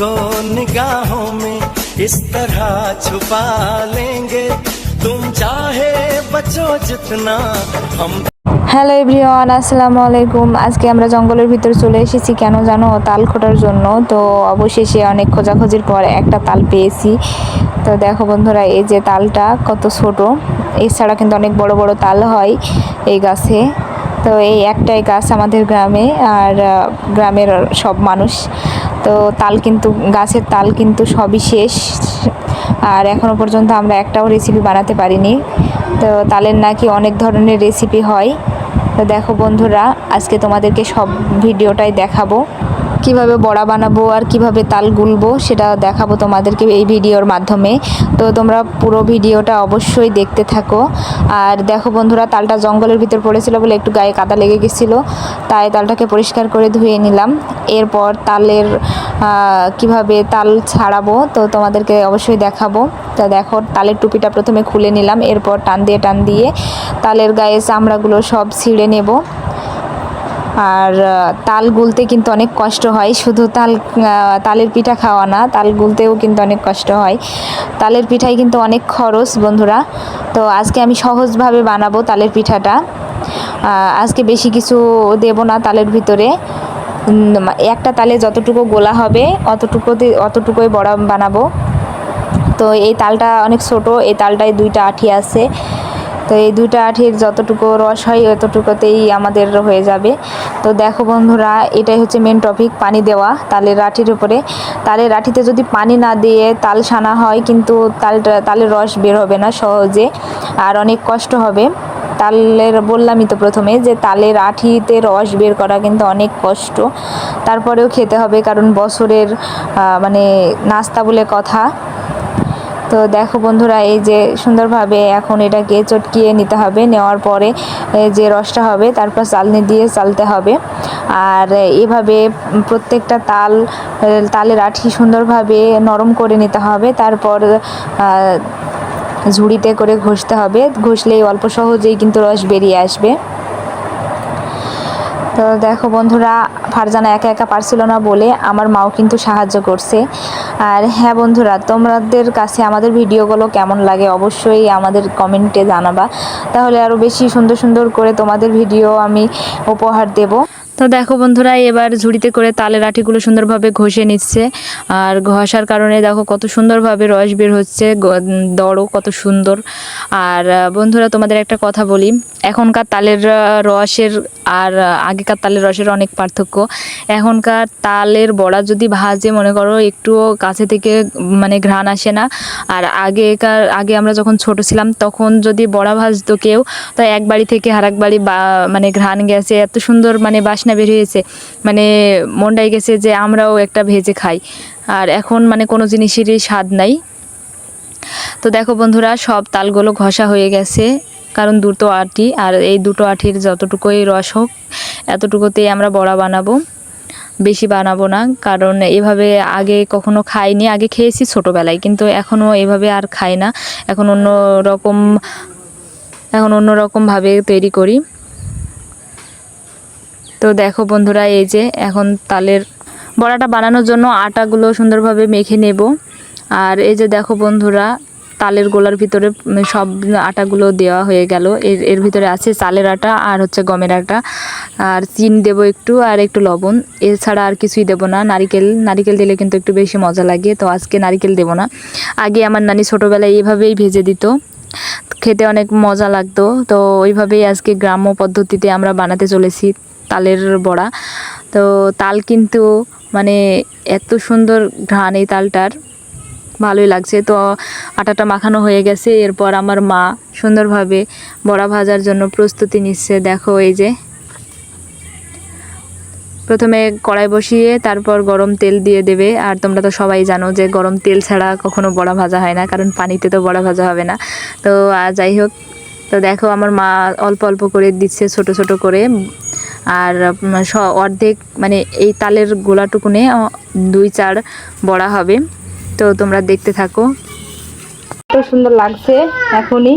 को निगाहों में इस तरह छुपा लेंगे तुम चाहे बचो जितना हम। হ্যালো এভরিওয়ান, আসসালামু আলাইকুম। আজকে আমরা জঙ্গলের ভিতরে চলে এসেছি কেন জানো? তাল খোঁটার জন্য। তো অবশেষে অনেক খোঁজাখুঁজির পর একটা তাল পেয়েছি। তো দেখো বন্ধুরা, এই যে তালটা কত ছোট, এছাড়া কিন্তু অনেক বড় বড় তাল হয় এই গাছে। তো এই একটাই গাছ আমাদের গ্রামে, আর গ্রামের সব মানুষ তো তাল কিন্তু গাছের তাল কিন্তু সবই শেষ, আর এখনো পর্যন্ত আমরা একটাও রেসিপি বানাতে পারিনি। তো তালের নাকি অনেক ধরনের রেসিপি হয়। তো দেখো বন্ধুরা, আজকে তোমাদেরকে সব ভিডিওটাই দেখাবো, কিভাবে বড়া বানাবো আর কিভাবে তাল গুলবো সেটা দেখাবো তোমাদেরকে এই ভিডিওর মাধ্যমে। তো তোমরা পুরো ভিডিওটা অবশ্যই দেখতে থাকো। আর দেখো বন্ধুরা, তালটা জঙ্গলের ভিতর পড়েছিল বলে একটু গায়ে কাদা লেগে গেছিলো, তাই তালটাকে পরিষ্কার করে ধুয়ে নিলাম। এরপর তালের কিভাবে তাল ছাড়াবো তো তোমাদেরকে অবশ্যই দেখাবো। তো দেখো, তালের টুপিটা প্রথমে খুলে নিলাম, এরপর টান দিয়ে তালের গায়ে চামড়াগুলো সব ছিঁড়ে নেব। আর তাল গুলতে কিন্তু অনেক কষ্ট হয়, শুধু তালের পিঠা খাওয়া না, তাল গুলতেও কিন্তু অনেক কষ্ট হয়। তালের পিঠায় কিন্তু অনেক খরচ বন্ধুরা। তো আজকে আমি সহজভাবে বানাবো তালের পিঠাটা। আজকে বেশি কিছু দেব না তালের ভিতরে, একটা তালে যতটুকু গোলা হবে অতটুকুই বড়া বানাবো। তো এই তালটা অনেক ছোট, এই তালটায় দুইটা আঠি আছে। তো এই দুইটা আঠির যতটুকু রস হয় অতটুকুতেই আমাদের হয়ে যাবে। তো দেখো বন্ধুরা, এটাই হচ্ছে মেন টপিক, পানি দেওয়া তালের আঠির উপরে। তালের আঠিতে যদি পানি না দিয়ে তাল সানা হয় কিন্তু তালের রস বের হবে না সহজে, আর অনেক কষ্ট হবে। বললামই তো প্রথমে যে তালের আঠিতে রস বের করা কিন্তু অনেক কষ্ট, তারপরেও খেতে হবে কারণ বছরের মানে নাস্তা বলে কথা। তো দেখো বন্ধুরা, এই যে সুন্দরভাবে এখন এটাকে চটকিয়ে নিতে হবে, নেওয়ার পরে যে রসটা হবে তারপর চালনি দিয়ে চালতে হবে। আর এভাবে প্রত্যেকটা তালের আঠি সুন্দরভাবে নরম করে নিতে হবে, তারপর ঝুড়িতে করে ঘষতে হবে, ঘষলেই অল্প সহজেই কিন্তু রস বেরিয়ে আসবে। তো দেখো বন্ধুরা, ফারজানা একা একা পারছিল না বলে আমার মাও কিন্তু সাহায্য করছে। আর হ্যাঁ বন্ধুরা, তোমাদের কাছে আমাদের ভিডিওগুলো কেমন লাগে অবশ্যই আমাদের কমেন্টে জানাবা, তাহলে আরও বেশি সুন্দর সুন্দর করে তোমাদের ভিডিও আমি উপহার দেব। তো দেখো বন্ধুরা, এবার ঝুড়িতে করে তালের আঠিগুলো সুন্দরভাবে ঘষে নিচ্ছে, আর ঘষার কারণে দেখো কত সুন্দরভাবে রস বের হচ্ছে, দড়ও কত সুন্দর। আর বন্ধুরা, তোমাদের একটা কথা বলি, এখনকার তালের রসের আর আগেকার তালের রসের অনেক পার্থক্য। এখনকার তালের বড়া যদি ভাজে মনে করো একটুও কাছে থেকে মানে ঘ্রাণ আসে না। আর আগে আমরা যখন ছোট ছিলাম তখন যদি বড়া ভাজতো কেউ, তো এক বাড়ি থেকে আরেক বাড়ি মানে ঘ্রাণ গেছে, এত সুন্দর মানে বাসনা বেরিয়েছে, মানে মনটাই গেছে যে আমরাও একটা ভেজে খাই। আর এখন মানে কোনো জিনিসেরই স্বাদ নাই। তো দেখো বন্ধুরা, সব তালগুলো ঘষা হয়ে গেছে, কারণ দুটো আটি, আর এই দুটো আটির যতটুকুই রস হোক এতটুকুতেই আমরা বড়া বানাবো, বেশি বানাবো না। কারণ এভাবে আগে কখনো খাইনি, আগে খেয়েছি ছোটোবেলায়, কিন্তু এখনও এভাবে আর খাই না, এখন অন্যরকমভাবে তৈরি করি। তো দেখো বন্ধুরা, এই যে এখন তালের বড়াটা বানানোর জন্য আটাগুলো সুন্দরভাবে মেখে নেব। আর এই যে দেখো বন্ধুরা, তালের গোলার ভিতরে সব আটাগুলো দেওয়া হয়ে গেল। এর ভিতরে আছে চালের আটা আর হচ্ছে গমের আটা, আর চিনি দেবো একটু, আর একটু লবণ, এছাড়া আর কিছুই দেবো না। নারিকেল দিলে কিন্তু একটু বেশি মজা লাগে, তো আজকে নারিকেল দেবো না। আগে আমার নানি ছোটোবেলায় এইভাবেই ভেজে দিত, খেতে অনেক মজা লাগতো। তো ওইভাবেই আজকে গ্রাম্য পদ্ধতিতে আমরা বানাতে চলেছি তালের বড়া। তো তাল কিন্তু মানে এত সুন্দর ঘ্রাণ এই তালটার, ভালোই লাগছে। তো আটাটা মাখানো হয়ে গেছে, এরপর আমার মা সুন্দরভাবে বড়া ভাজার জন্য প্রস্তুতি নিচ্ছে। দেখো, এই যে প্রথমে কড়াই বসিয়ে তারপর গরম তেল দিয়ে দেবে। আর তোমরা তো সবাই জানো যে গরম তেল ছাড়া কখনো বড়া ভাজা হয় না, কারণ পানিতে তো বড়া ভাজা হবে না। তো যাই হোক, তো দেখো আমার মা অল্প অল্প করে দিচ্ছে, ছোট ছোট করে। আর অর্ধেক মানে এই তালের গোলাটুকুনে 2-4 বড়া হবে। তো তোমরা দেখতে থাকো, কত সুন্দর লাগছে এখনই।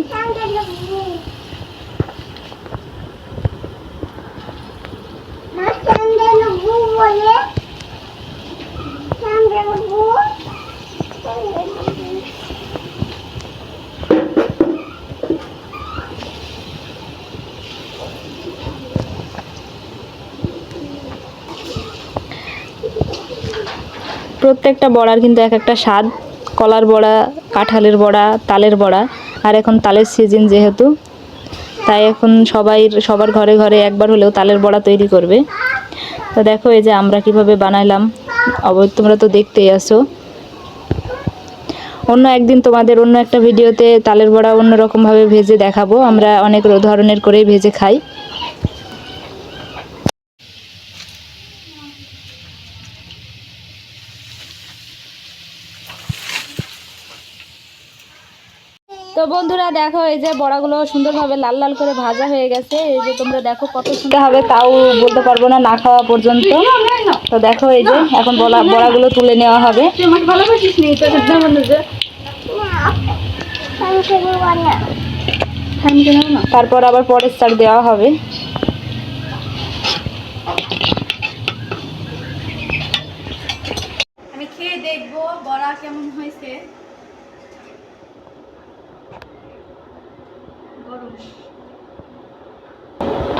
প্রত্যেকটা বড়ার কিন্তু এক একটা স্বাদ। কলার বড়া, কাঁঠালের বড়া, তালের বড়া। আর এখন তালের সিজন যেহেতু, তাই এখন সবার ঘরে ঘরে একবার হলেও তালের বড়া তৈরি করবে। তো দেখো এই যে আমরা কিভাবে বানাইলাম, তোমরা তো দেখতেই আসো। অন্য একদিন তোমাদের অন্য একটা ভিডিওতে তালের বড়া অন্যরকমভাবে ভেজে দেখাবো। আমরা অনেক ধরনের করেই ভেজে খাই। তো বন্ধুরা দেখো এই যে বড়াগুলো সুন্দরভাবে লাল লাল করে ভাজা হয়ে গেছে। এই যে তোমরা দেখো কত সুন্দর হবে, তাও বলতে পারবো না না খাওয়া পর্যন্ত। তো দেখো এই যে এখন বড়াগুলো তুলে নেওয়া হবে। তারপর আবার পরের স্টার দেওয়া হবে। আমি খেয়ে দেখবো বড়া কেমন হয়েছে।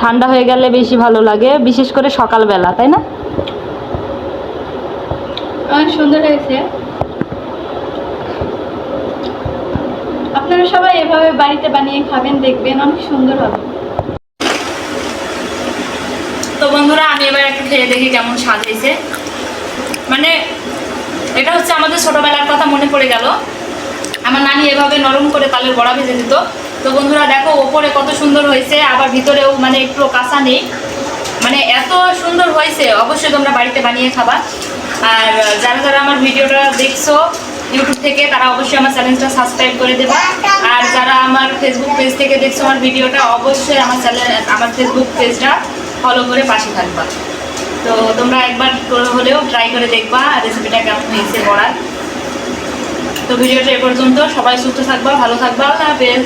ঠান্ডা হয়ে গেলে বেশি ভালো লাগে, বিশেষ করে সকালবেলা, তাই না? অনেক সুন্দর হয়েছে। আপনারা সবাই এভাবে বাড়িতে বানিয়ে খাবেন, দেখবেন অনেক সুন্দর হবে। তো বন্ধুরা আমি এবার একটু খেয়ে দেখি কেমন স্বাদ হয়েছে। মানে এটা হচ্ছে আমাদের ছোটবেলার কথা মনে পড়ে গেল। আমার নানি এভাবে নরম করে তালের বড়া ভেজে দিত। তো বন্ধুরা দেখো ওপরে কত সুন্দর হয়েছে, আবার ভিতরেও মানে একটু কাঁচা নেই, মানে এত সুন্দর হয়েছে। অবশ্যই তোমরা বাড়িতে বানিয়ে খাবা। আর যারা যারা আমার ভিডিওটা দেখছো ইউটিউব থেকে, তারা অবশ্যই আমার চ্যানেলটা সাবস্ক্রাইব করে দেবা। আর যারা আমার ফেসবুক পেজ থেকে দেখছো আমার ভিডিওটা, অবশ্যই আমার ফেসবুক পেজটা ফলো করে পাশে থাকবা। তো তোমরা একবার হলেও ট্রাই করে দেখবা রেসিপিটা কেমন হয়েছে বড়ার। তো ভিডিওটা এ পর্যন্ত। সবাই সুস্থ থাকবা, ভালো থাকবা। আল্লাহ হাফেজ।